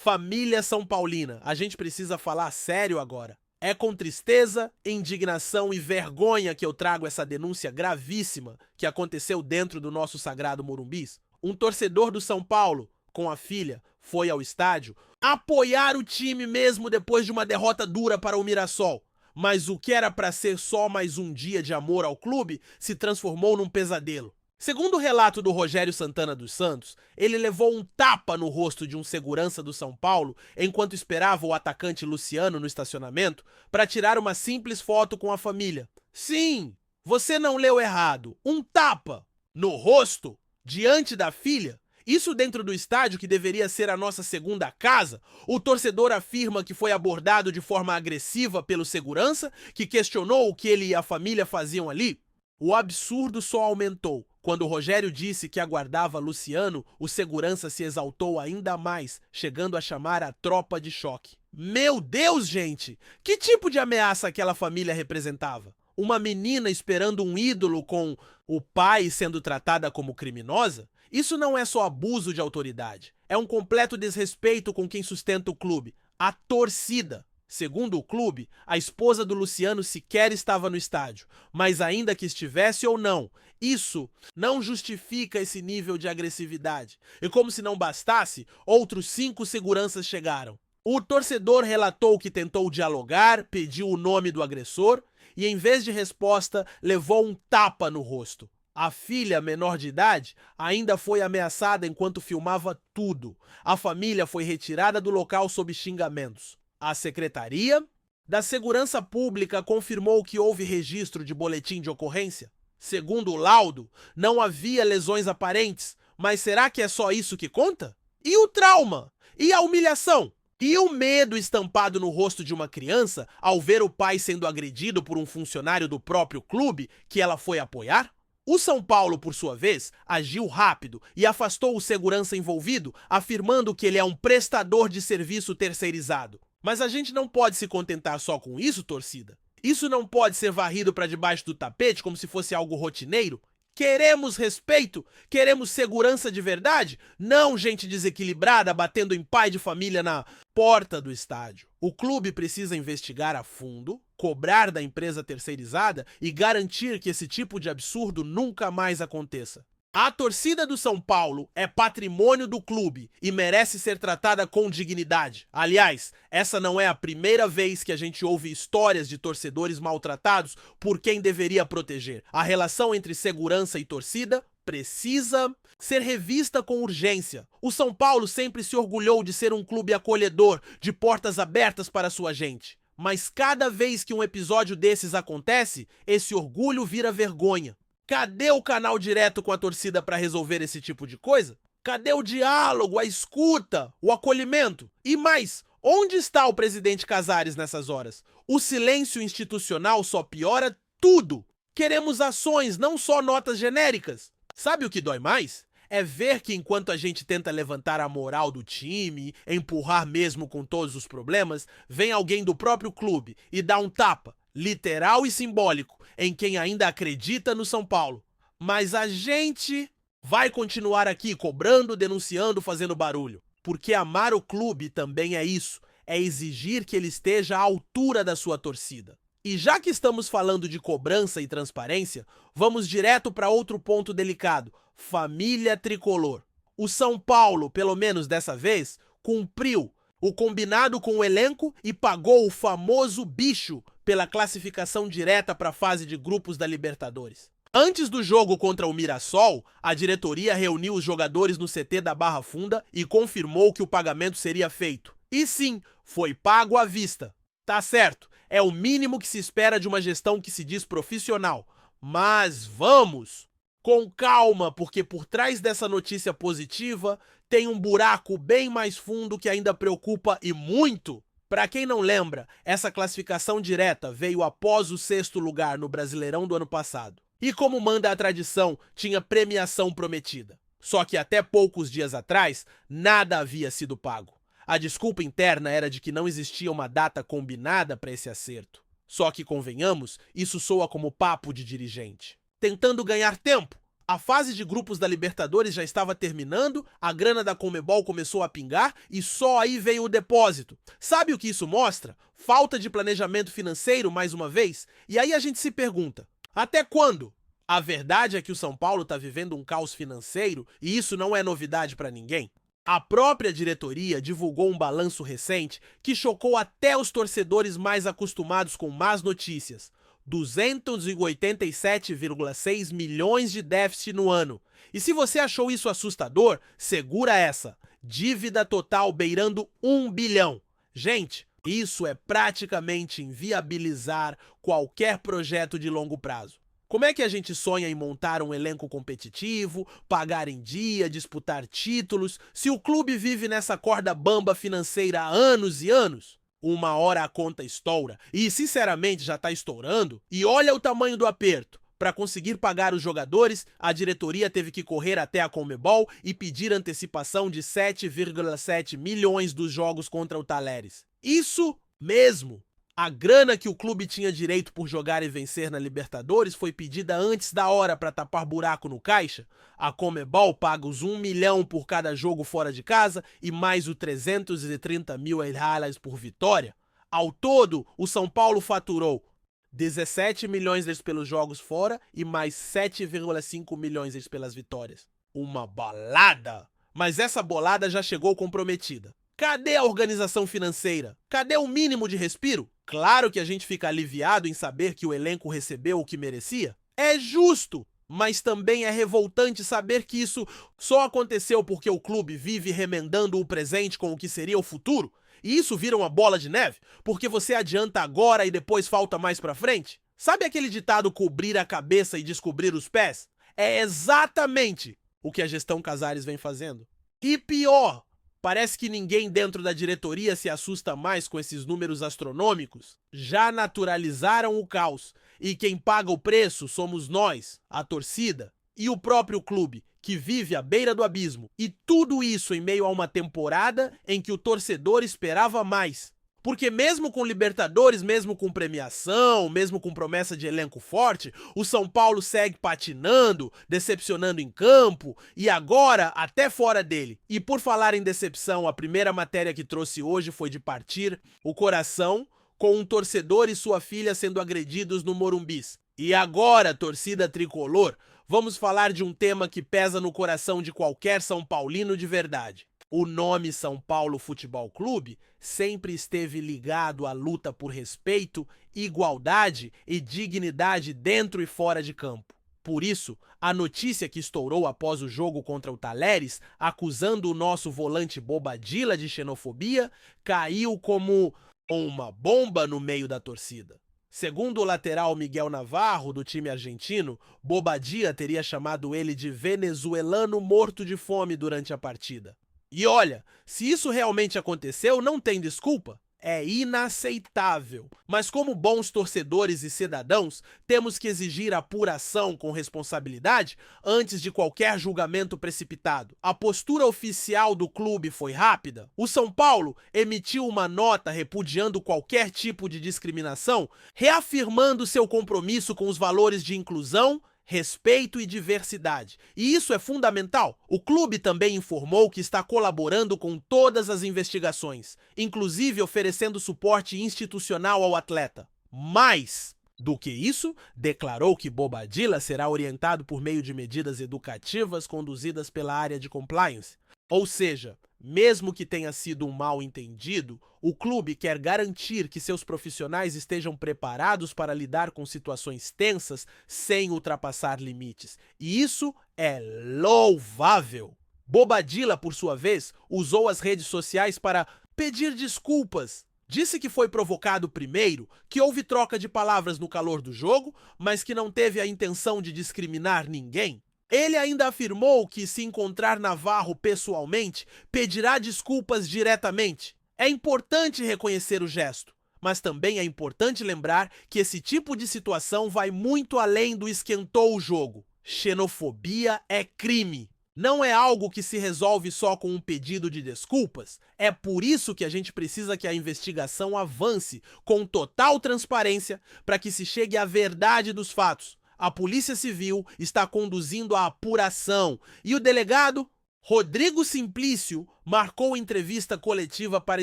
Família São Paulina, a gente precisa falar sério agora. É com tristeza, indignação e vergonha que eu trago essa denúncia gravíssima que aconteceu dentro do nosso sagrado Morumbis. Um torcedor do São Paulo, com a filha, foi ao estádio apoiar o time mesmo depois de uma derrota dura para o Mirassol. Mas o que era para ser só mais um dia de amor ao clube se transformou num pesadelo. Segundo o relato do Rogério Santana dos Santos, ele levou um tapa no rosto de um segurança do São Paulo enquanto esperava o atacante Luciano no estacionamento para tirar uma simples foto com a família. Sim, você não leu errado. Um tapa no rosto diante da filha. Isso dentro do estádio, que deveria ser a nossa segunda casa, o torcedor afirma que foi abordado de forma agressiva pelo segurança, que questionou o que ele e a família faziam ali. O absurdo só aumentou. Quando o Rogério disse que aguardava Luciano, o segurança se exaltou ainda mais, chegando a chamar a tropa de choque. Meu Deus, gente! Que tipo de ameaça aquela família representava? Uma menina esperando um ídolo com o pai sendo tratada como criminosa? Isso não é só abuso de autoridade. É um completo desrespeito com quem sustenta o clube, a torcida. Segundo o clube, a esposa do Luciano sequer estava no estádio, mas ainda que estivesse ou não, isso não justifica esse nível de agressividade. E como se não bastasse, outros 5 seguranças chegaram. O torcedor relatou que tentou dialogar, pediu o nome do agressor e, em vez de resposta, levou um tapa no rosto. A filha, menor de idade, ainda foi ameaçada enquanto filmava tudo. A família foi retirada do local sob xingamentos. A Secretaria da Segurança Pública confirmou que houve registro de boletim de ocorrência. Segundo o laudo, não havia lesões aparentes, mas será que é só isso que conta? E o trauma? E a humilhação? E o medo estampado no rosto de uma criança ao ver o pai sendo agredido por um funcionário do próprio clube que ela foi apoiar? O São Paulo, por sua vez, agiu rápido e afastou o segurança envolvido, afirmando que ele é um prestador de serviço terceirizado. Mas a gente não pode se contentar só com isso, torcida. Isso não pode ser varrido para debaixo do tapete como se fosse algo rotineiro. Queremos respeito? Queremos segurança de verdade? Não gente desequilibrada batendo em pai de família na porta do estádio. O clube precisa investigar a fundo, cobrar da empresa terceirizada e garantir que esse tipo de absurdo nunca mais aconteça. A torcida do São Paulo é patrimônio do clube e merece ser tratada com dignidade. Aliás, essa não é a primeira vez que a gente ouve histórias de torcedores maltratados por quem deveria proteger. A relação entre segurança e torcida precisa ser revista com urgência. O São Paulo sempre se orgulhou de ser um clube acolhedor, de portas abertas para sua gente. Mas cada vez que um episódio desses acontece, esse orgulho vira vergonha. Cadê o canal direto com a torcida para resolver esse tipo de coisa? Cadê o diálogo, a escuta, o acolhimento? E mais, onde está o presidente Casares nessas horas? O silêncio institucional só piora tudo. Queremos ações, não só notas genéricas. Sabe o que dói mais? É ver que enquanto a gente tenta levantar a moral do time, empurrar mesmo com todos os problemas, vem alguém do próprio clube e dá um tapa, literal e simbólico, em quem ainda acredita no São Paulo. Mas a gente vai continuar aqui cobrando, denunciando, fazendo barulho. Porque amar o clube também é isso, é exigir que ele esteja à altura da sua torcida. E já que estamos falando de cobrança e transparência, vamos direto para outro ponto delicado: família tricolor. O São Paulo, pelo menos dessa vez, cumpriu o combinado com o elenco e pagou o famoso bicho pela classificação direta para a fase de grupos da Libertadores. Antes do jogo contra o Mirassol, a diretoria reuniu os jogadores no CT da Barra Funda e confirmou que o pagamento seria feito. E sim, foi pago à vista. Tá certo, é o mínimo que se espera de uma gestão que se diz profissional. Mas vamos com calma, porque por trás dessa notícia positiva tem um buraco bem mais fundo que ainda preocupa e muito. Para quem não lembra, essa classificação direta veio após o 6º lugar no Brasileirão do ano passado. E como manda a tradição, tinha premiação prometida. Só que até poucos dias atrás, nada havia sido pago. A desculpa interna era de que não existia uma data combinada para esse acerto. Só que, convenhamos, isso soa como papo de dirigente. Tentando ganhar tempo, A fase de grupos da Libertadores já estava terminando, a grana da Conmebol começou a pingar e só aí veio o depósito. Sabe o que isso mostra? Falta de planejamento financeiro, mais uma vez? E aí a gente se pergunta, até quando? A verdade é que o São Paulo está vivendo um caos financeiro e isso não é novidade para ninguém. A própria diretoria divulgou um balanço recente que chocou até os torcedores mais acostumados com más notícias. 287,6 milhões de déficit no ano. E se você achou isso assustador, segura essa. Dívida total beirando 1 bilhão. Gente, isso é praticamente inviabilizar qualquer projeto de longo prazo. Como é que a gente sonha em montar um elenco competitivo, pagar em dia, disputar títulos, se o clube vive nessa corda bamba financeira há anos e anos? Uma hora a conta estoura, e sinceramente já está estourando, e olha o tamanho do aperto. Para conseguir pagar os jogadores, a diretoria teve que correr até a Conmebol e pedir antecipação de 7,7 milhões dos jogos contra o Talleres. Isso mesmo! A grana que o clube tinha direito por jogar e vencer na Libertadores foi pedida antes da hora para tapar buraco no caixa. A Conmebol paga os 1 milhão por cada jogo fora de casa e mais os 330 mil reais por vitória. Ao todo, o São Paulo faturou 17 milhões pelos jogos fora e mais 7,5 milhões pelas vitórias. Uma balada! Mas essa bolada já chegou comprometida. Cadê a organização financeira? Cadê o mínimo de respiro? Claro que a gente fica aliviado em saber que o elenco recebeu o que merecia. É justo, mas também é revoltante saber que isso só aconteceu porque o clube vive remendando o presente com o que seria o futuro. E isso vira uma bola de neve, porque você adianta agora e depois falta mais pra frente. Sabe aquele ditado cobrir a cabeça e descobrir os pés? É exatamente o que a gestão Casares vem fazendo. E pior, parece que ninguém dentro da diretoria se assusta mais com esses números astronômicos. Já naturalizaram o caos. E quem paga o preço somos nós, a torcida, e o próprio clube, que vive à beira do abismo. E tudo isso em meio a uma temporada em que o torcedor esperava mais. Porque mesmo com Libertadores, mesmo com premiação, mesmo com promessa de elenco forte, o São Paulo segue patinando, decepcionando em campo e agora até fora dele. E por falar em decepção, a primeira matéria que trouxe hoje foi de partir o coração com um torcedor e sua filha sendo agredidos no Morumbis. E agora, torcida tricolor, vamos falar de um tema que pesa no coração de qualquer São Paulino de verdade. O nome São Paulo Futebol Clube sempre esteve ligado à luta por respeito, igualdade e dignidade dentro e fora de campo. Por isso, a notícia que estourou após o jogo contra o Talleres, acusando o nosso volante Bobadilla de xenofobia, caiu como uma bomba no meio da torcida. Segundo o lateral Miguel Navarro, do time argentino, Bobadilla teria chamado ele de venezuelano morto de fome durante a partida. E olha, se isso realmente aconteceu, não tem desculpa. É inaceitável. Mas como bons torcedores e cidadãos, temos que exigir apuração com responsabilidade antes de qualquer julgamento precipitado. A postura oficial do clube foi rápida. O São Paulo emitiu uma nota repudiando qualquer tipo de discriminação, reafirmando seu compromisso com os valores de inclusão, respeito e diversidade. E isso é fundamental. O clube também informou que está colaborando com todas as investigações, inclusive oferecendo suporte institucional ao atleta. Mais do que isso, declarou que Bobadilla será orientado por meio de medidas educativas conduzidas pela área de compliance. Ou seja, mesmo que tenha sido um mal-entendido, o clube quer garantir que seus profissionais estejam preparados para lidar com situações tensas sem ultrapassar limites. E isso é louvável. Bobadilla, por sua vez, usou as redes sociais para pedir desculpas. Disse que foi provocado primeiro, que houve troca de palavras no calor do jogo, mas que não teve a intenção de discriminar ninguém. Ele ainda afirmou que, se encontrar Navarro pessoalmente, pedirá desculpas diretamente. É importante reconhecer o gesto, mas também é importante lembrar que esse tipo de situação vai muito além do esquentou o jogo. Xenofobia é crime. Não é algo que se resolve só com um pedido de desculpas. É por isso que a gente precisa que a investigação avance com total transparência para que se chegue à verdade dos fatos. a Polícia Civil está conduzindo a apuração e o delegado Rodrigo Simplício marcou entrevista coletiva para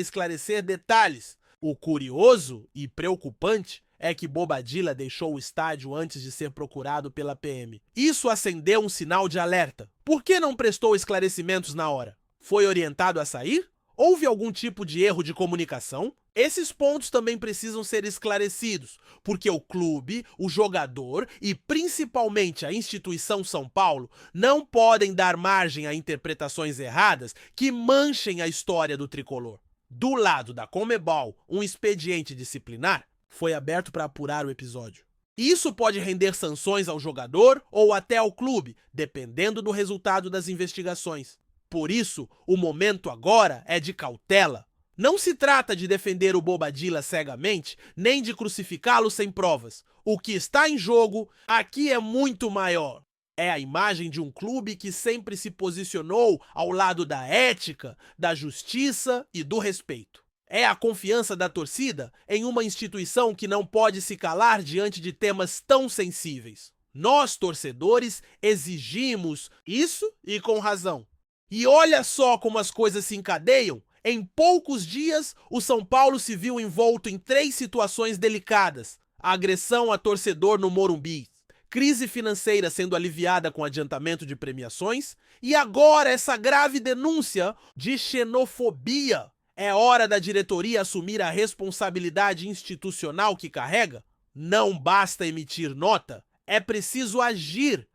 esclarecer detalhes. O curioso e preocupante é que Bobadilla deixou o estádio antes de ser procurado pela PM. Isso acendeu um sinal de alerta. Por que não prestou esclarecimentos na hora? Foi orientado a sair? Houve algum tipo de erro de comunicação? Esses pontos também precisam ser esclarecidos, porque o clube, o jogador e principalmente a instituição São Paulo não podem dar margem a interpretações erradas que manchem a história do tricolor. Do lado da Conmebol, um expediente disciplinar foi aberto para apurar o episódio. Isso pode render sanções ao jogador ou até ao clube, dependendo do resultado das investigações. Por isso, o momento agora é de cautela. Não se trata de defender o Bobadilla cegamente, nem de crucificá-lo sem provas. O que está em jogo aqui é muito maior. É a imagem de um clube que sempre se posicionou ao lado da ética, da justiça e do respeito. É a confiança da torcida em uma instituição que não pode se calar diante de temas tão sensíveis. Nós, torcedores, exigimos isso e com razão. E olha só como as coisas se encadeiam. Em poucos dias, o São Paulo se viu envolto em 3 situações delicadas. A agressão a torcedor no Morumbi, crise financeira sendo aliviada com adiantamento de premiações e agora essa grave denúncia de xenofobia. É hora da diretoria assumir a responsabilidade institucional que carrega? Não basta emitir nota, é preciso agir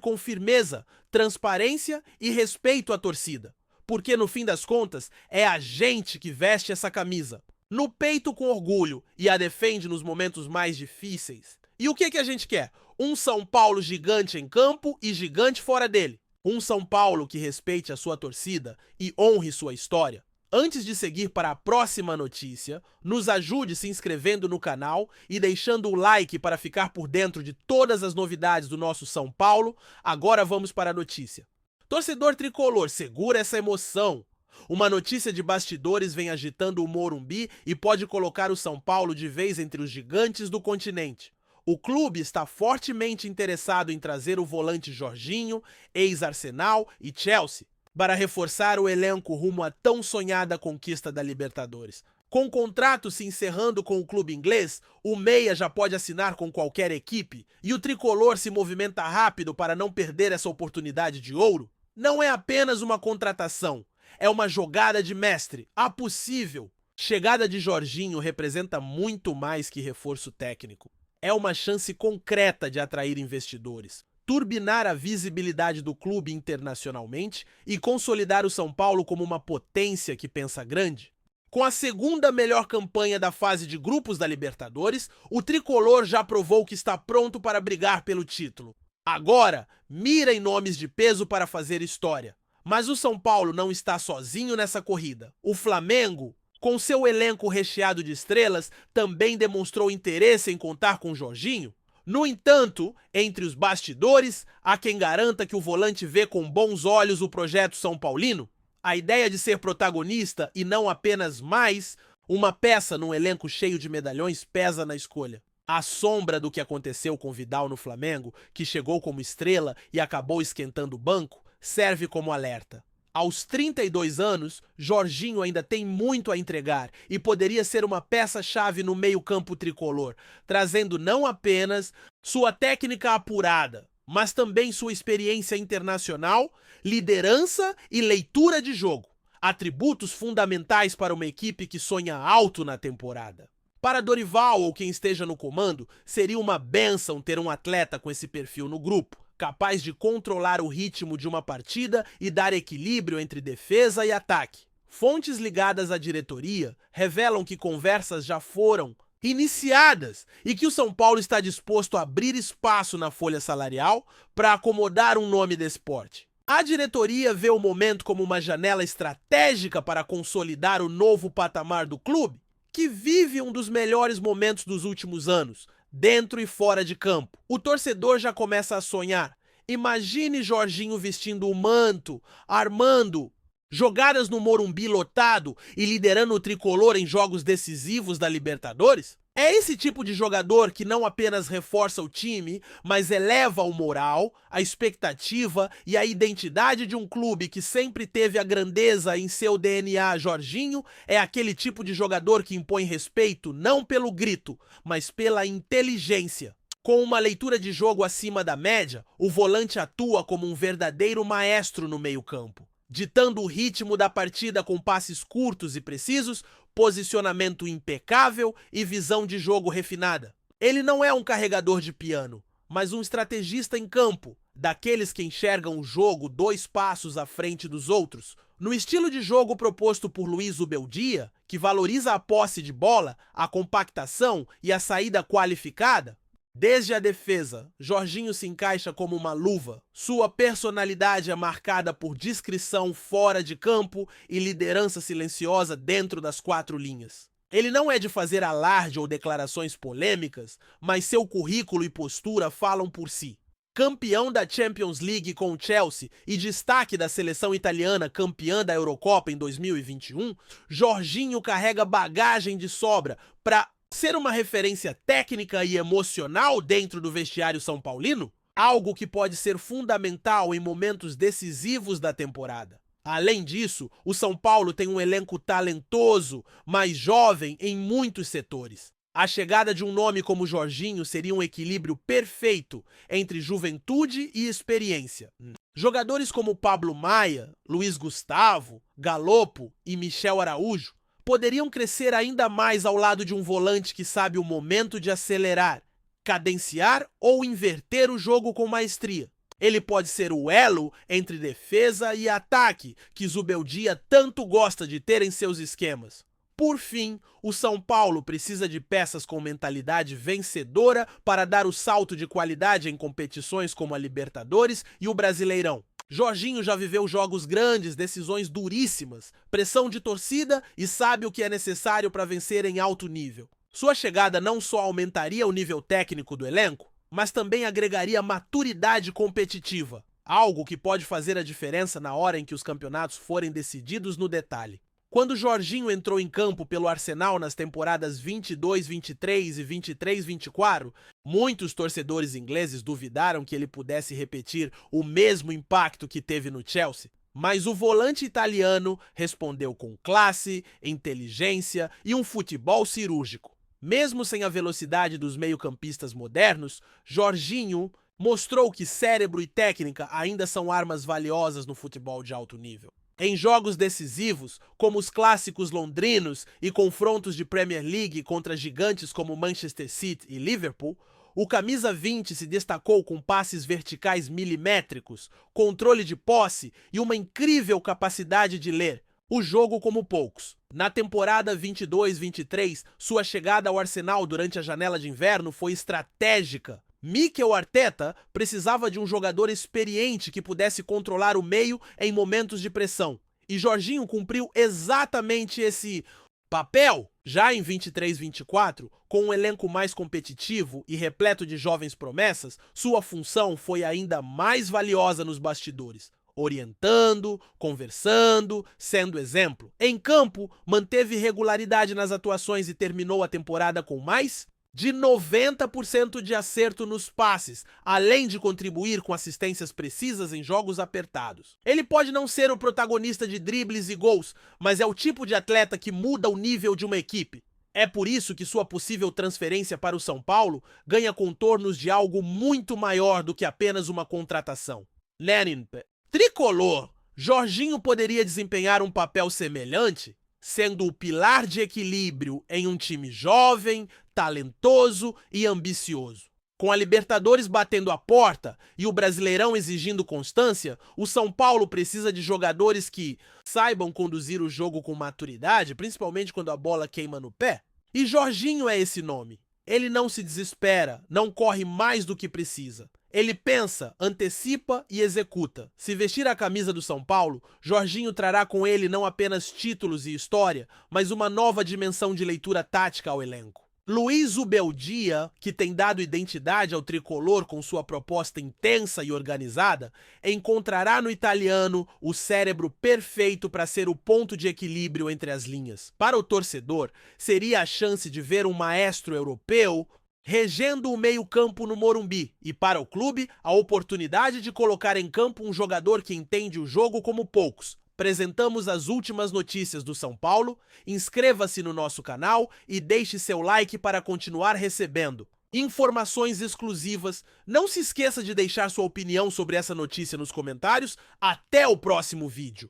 com firmeza, transparência e respeito à torcida. Porque no fim das contas, é a gente que veste essa camisa, no peito com orgulho e a defende nos momentos mais difíceis. E o que a gente quer? Um São Paulo gigante em campo e gigante fora dele. Um São Paulo que respeite a sua torcida e honre sua história. Antes de seguir para a próxima notícia, nos ajude se inscrevendo no canal e deixando o like para ficar por dentro de todas as novidades do nosso São Paulo. Agora vamos para a notícia. Torcedor tricolor, segura essa emoção. Uma notícia de bastidores vem agitando o Morumbi e pode colocar o São Paulo de vez entre os gigantes do continente. O clube está fortemente interessado em trazer o volante Jorginho, ex-Arsenal e Chelsea, para reforçar o elenco rumo à tão sonhada conquista da Libertadores. Com o contrato se encerrando com o clube inglês, o meia já pode assinar com qualquer equipe e o tricolor se movimenta rápido para não perder essa oportunidade de ouro. Não é apenas uma contratação, é uma jogada de mestre, a possível. Chegada de Jorginho representa muito mais que reforço técnico. É uma chance concreta de atrair investidores, turbinar a visibilidade do clube internacionalmente e consolidar o São Paulo como uma potência que pensa grande. Com a segunda melhor campanha da fase de grupos da Libertadores, o tricolor já provou que está pronto para brigar pelo título. Agora, mira em nomes de peso para fazer história. Mas o São Paulo não está sozinho nessa corrida. O Flamengo, com seu elenco recheado de estrelas, também demonstrou interesse em contar com Jorginho. No entanto, entre os bastidores, há quem garanta que o volante vê com bons olhos o projeto São Paulino. A ideia de ser protagonista e não apenas mais uma peça num elenco cheio de medalhões pesa na escolha. A sombra do que aconteceu com Vidal no Flamengo, que chegou como estrela e acabou esquentando o banco, serve como alerta. Aos 32 anos, Jorginho ainda tem muito a entregar e poderia ser uma peça-chave no meio-campo tricolor, trazendo não apenas sua técnica apurada, mas também sua experiência internacional, liderança e leitura de jogo, atributos fundamentais para uma equipe que sonha alto na temporada. Para Dorival ou quem esteja no comando, seria uma bênção ter um atleta com esse perfil no grupo, capaz de controlar o ritmo de uma partida e dar equilíbrio entre defesa e ataque. Fontes ligadas à diretoria revelam que conversas já foram iniciadas e que o São Paulo está disposto a abrir espaço na folha salarial para acomodar um nome desse porte. A diretoria vê o momento como uma janela estratégica para consolidar o novo patamar do clube, que vive um dos melhores momentos dos últimos anos, dentro e fora de campo. O torcedor já começa a sonhar. Imagine Jorginho vestindo o manto, armando jogadas no Morumbi lotado e liderando o tricolor em jogos decisivos da Libertadores. É esse tipo de jogador que não apenas reforça o time, mas eleva o moral, a expectativa e a identidade de um clube que sempre teve a grandeza em seu DNA. Jorginho é aquele tipo de jogador que impõe respeito não pelo grito, mas pela inteligência. Com uma leitura de jogo acima da média, o volante atua como um verdadeiro maestro no meio-campo, ditando o ritmo da partida com passes curtos e precisos, posicionamento impecável e visão de jogo refinada. Ele não é um carregador de piano, mas um estrategista em campo, daqueles que enxergam o jogo 2 passos à frente dos outros. No estilo de jogo proposto por Luiz Zubeldia, que valoriza a posse de bola, a compactação e a saída qualificada, desde a defesa, Jorginho se encaixa como uma luva. Sua personalidade é marcada por discrição fora de campo e liderança silenciosa dentro das 4 linhas. Ele não é de fazer alarde ou declarações polêmicas, mas seu currículo e postura falam por si. Campeão da Champions League com o Chelsea e destaque da seleção italiana campeã da Eurocopa em 2021, Jorginho carrega bagagem de sobra para ser uma referência técnica e emocional dentro do vestiário são paulino, algo que pode ser fundamental em momentos decisivos da temporada. Além disso, o São Paulo tem um elenco talentoso, mas jovem em muitos setores. A chegada de um nome como Jorginho seria um equilíbrio perfeito entre juventude e experiência. Jogadores como Pablo Maia, Luiz Gustavo, Galopo e Michel Araújo poderiam crescer ainda mais ao lado de um volante que sabe o momento de acelerar, cadenciar ou inverter o jogo com maestria. Ele pode ser o elo entre defesa e ataque, que Zubeldia tanto gosta de ter em seus esquemas. Por fim, o São Paulo precisa de peças com mentalidade vencedora para dar o salto de qualidade em competições como a Libertadores e o Brasileirão. Jorginho já viveu jogos grandes, decisões duríssimas, pressão de torcida e sabe o que é necessário para vencer em alto nível. Sua chegada não só aumentaria o nível técnico do elenco, mas também agregaria maturidade competitiva, algo que pode fazer a diferença na hora em que os campeonatos forem decididos no detalhe. Quando Jorginho entrou em campo pelo Arsenal nas temporadas 22-23 e 23-24, muitos torcedores ingleses duvidaram que ele pudesse repetir o mesmo impacto que teve no Chelsea. Mas o volante italiano respondeu com classe, inteligência e um futebol cirúrgico. Mesmo sem a velocidade dos meio-campistas modernos, Jorginho mostrou que cérebro e técnica ainda são armas valiosas no futebol de alto nível. Em jogos decisivos, como os clássicos londrinos e confrontos de Premier League contra gigantes como Manchester City e Liverpool, o camisa 20 se destacou com passes verticais milimétricos, controle de posse e uma incrível capacidade de ler o jogo como poucos. Na temporada 22-23, sua chegada ao Arsenal durante a janela de inverno foi estratégica. Mikel Arteta precisava de um jogador experiente que pudesse controlar o meio em momentos de pressão. E Jorginho cumpriu exatamente esse papel. Já em 23-24, com um elenco mais competitivo e repleto de jovens promessas, sua função foi ainda mais valiosa nos bastidores, orientando, conversando, sendo exemplo. Em campo, manteve regularidade nas atuações e terminou a temporada com mais de 90% de acerto nos passes, além de contribuir com assistências precisas em jogos apertados. Ele pode não ser o protagonista de dribles e gols, mas é o tipo de atleta que muda o nível de uma equipe. É por isso que sua possível transferência para o São Paulo ganha contornos de algo muito maior do que apenas uma contratação. Lenin, tricolor, Jorginho poderia desempenhar um papel semelhante, sendo o pilar de equilíbrio em um time jovem, talentoso e ambicioso. Com a Libertadores batendo a porta e o Brasileirão exigindo constância, o São Paulo precisa de jogadores que saibam conduzir o jogo com maturidade, principalmente quando a bola queima no pé. E Jorginho é esse nome. Ele não se desespera, não corre mais do que precisa. Ele pensa, antecipa e executa. Se vestir a camisa do São Paulo, Jorginho trará com ele não apenas títulos e história, mas uma nova dimensão de leitura tática ao elenco. Luiz Ubeldia, que tem dado identidade ao tricolor com sua proposta intensa e organizada, encontrará no italiano o cérebro perfeito para ser o ponto de equilíbrio entre as linhas. Para o torcedor, seria a chance de ver um maestro europeu regendo o meio-campo no Morumbi, e para o clube, a oportunidade de colocar em campo um jogador que entende o jogo como poucos. Apresentamos as últimas notícias do São Paulo, inscreva-se no nosso canal e deixe seu like para continuar recebendo informações exclusivas. Não se esqueça de deixar sua opinião sobre essa notícia nos comentários. Até o próximo vídeo!